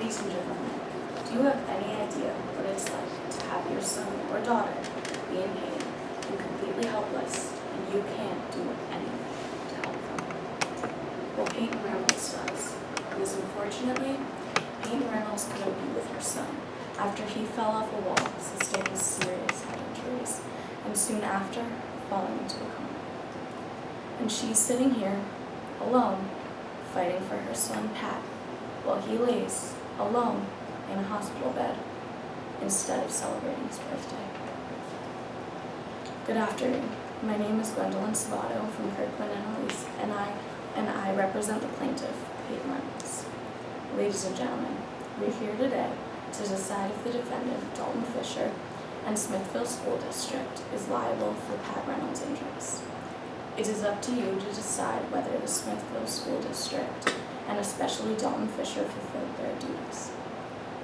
Ladies and gentlemen, do you have any idea what it's like to have your son or daughter be in pain and completely helpless, and you can't do anything to help them? Well, Peyton Reynolds does, because unfortunately, Peyton Reynolds couldn't be with her son after he fell off a wall, sustaining serious head injuries, and soon after, falling into a coma. And she's sitting here, alone, fighting for her son, Pat, while he lays alone in a hospital bed instead of celebrating his birthday. Good afternoon. My name is Gwendolyn Savato from Kirkland and Elise, and I represent the plaintiff, Peyton Reynolds. Ladies and gentlemen, we're here today to decide if the defendant, Dalton Fisher, and Smithville School District is liable for Pat Reynolds' injuries. It is up to you to decide whether the Smithville School District and especially Dalton Fisher fulfilled their duties.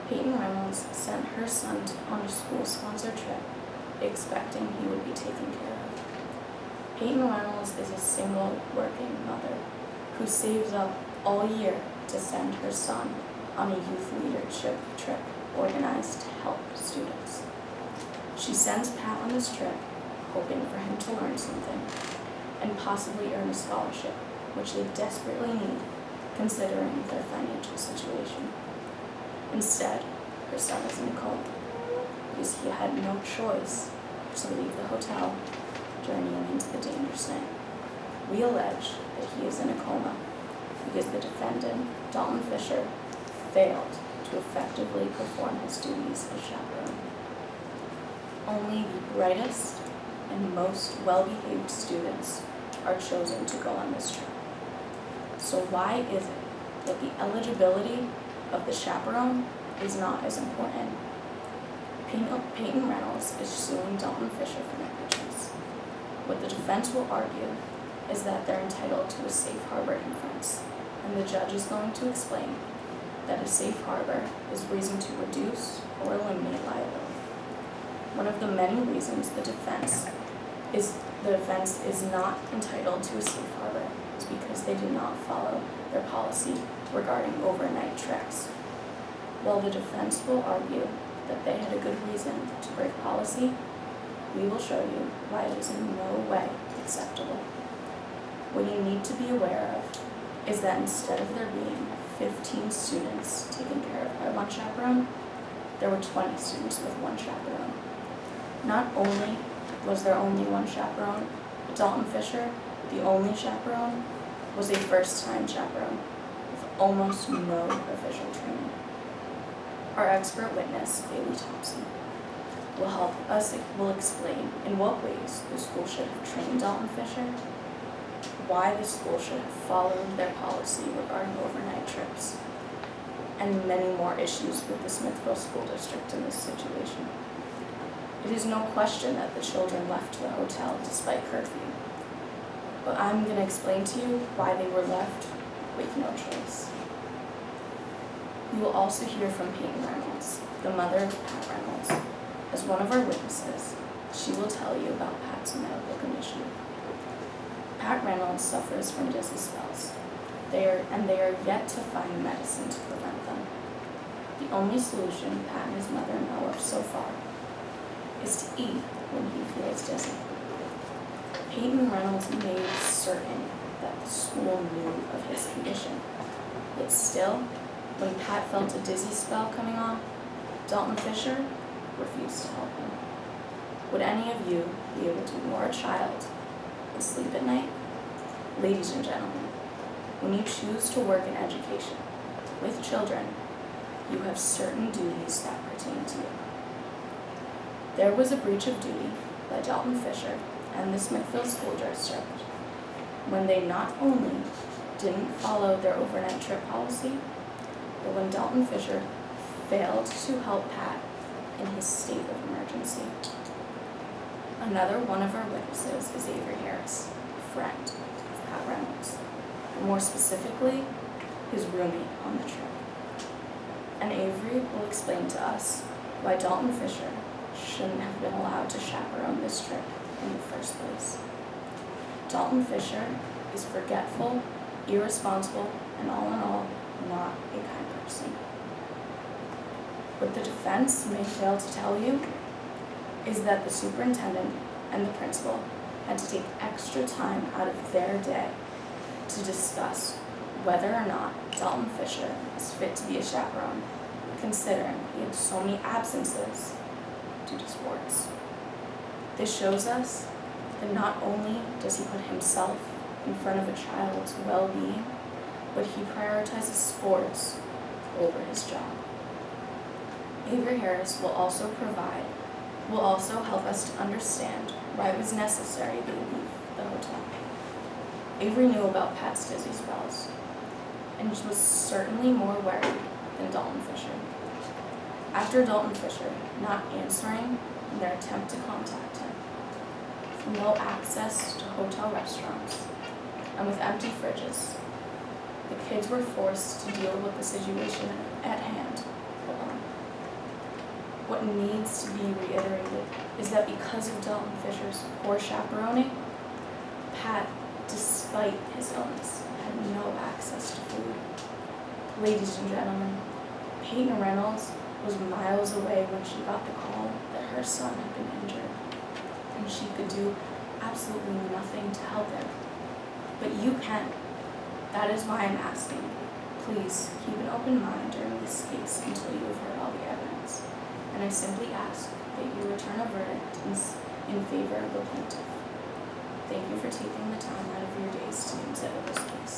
Peyton Reynolds sent her son on a school-sponsored trip, expecting he would be taken care of. Peyton Reynolds is a single working mother who saves up all year to send her son on a youth leadership trip organized to help students. She sends Pat on this trip, hoping for him to learn something and possibly earn a scholarship, which they desperately need, considering their financial situation. Instead, her son is in a coma because he had no choice to leave the hotel, journeying into the dangerous night. We allege that he is in a coma because the defendant, Dalton Fisher, failed to effectively perform his duties as chaperone. Only the brightest and most well-behaved students are chosen to go on this trip. So why is it that the eligibility of the chaperone is not as important? Peyton Reynolds is suing Dalton Fisher for negligence. What the defense will argue is that they're entitled to a safe harbor inference, and the judge is going to explain that a safe harbor is reason to reduce or eliminate liability. One of the many reasons the defense is not entitled to a safe harbor is because they did not follow their policy regarding overnight trips. While the defense will argue that they had a good reason to break policy, we will show you why it is in no way acceptable. What you need to be aware of is that instead of there being 15 students taken care of by one chaperone, there were 20 students with one chaperone. Not only was there only one chaperone, but Dalton Fisher, the only chaperone, was a first-time chaperone with almost no official training. Our expert witness, Bailey Thompson, will explain in what ways the school should have trained Dalton Fisher, why the school should have followed their policy regarding overnight trips, and many more issues with the Smithville School District in this situation. It is no question that the children left the hotel despite curfew, but I'm going to explain to you why they were left with no choice. You will also hear from Peyton Reynolds, the mother of Pat Reynolds. As one of our witnesses, she will tell you about Pat's medical condition. Pat Reynolds suffers from dizzy spells. They are yet to find medicine to prevent them. The only solution Pat and his mother know of so far is to eat when he feels dizzy. Peyton Reynolds made certain that the school knew of his condition, yet still, when Pat felt a dizzy spell coming on, Dalton Fisher refused to help him. Would any of you be able to ignore a child and sleep at night? Ladies and gentlemen, when you choose to work in education with children, you have certain duties that pertain to you. There was a breach of duty by Dalton Fisher and the Smithville School District when they not only didn't follow their overnight trip policy, but when Dalton Fisher failed to help Pat in his state of emergency. Another one of our witnesses is Avery Harris, a friend of Pat Reynolds, and more specifically, his roommate on the trip. And Avery will explain to us why Dalton Fisher shouldn't have been allowed to chaperone this trip in the first place. Dalton Fisher is forgetful, irresponsible, and all in all, not a kind person. What the defense may fail to tell you is that the superintendent and the principal had to take extra time out of their day to discuss whether or not Dalton Fisher is fit to be a chaperone, considering he had so many absences due to sports. This shows us that not only does he put himself in front of a child's well-being, but he prioritizes sports over his job. Avery Harris will also help us to understand why it was necessary they leave the hotel. Avery knew about Pat's dizzy spells, and was certainly more worried than Dalton Fisher. After Dalton Fisher not answering in their attempt to contact him, with no access to hotel restaurants, and with empty fridges, the kids were forced to deal with the situation at hand alone. What needs to be reiterated is that because of Dalton Fisher's poor chaperoning, Pat, despite his illness, had no access to food. Ladies and gentlemen, Peyton Reynolds was miles away when she got the call that her son had been injured, and she could do absolutely nothing to help him. But you can. That is why I'm asking. Please keep an open mind during this case until you have heard all the evidence. And I simply ask that you return a verdict in favor of the plaintiff. Thank you for taking the time out of your days to consider this case.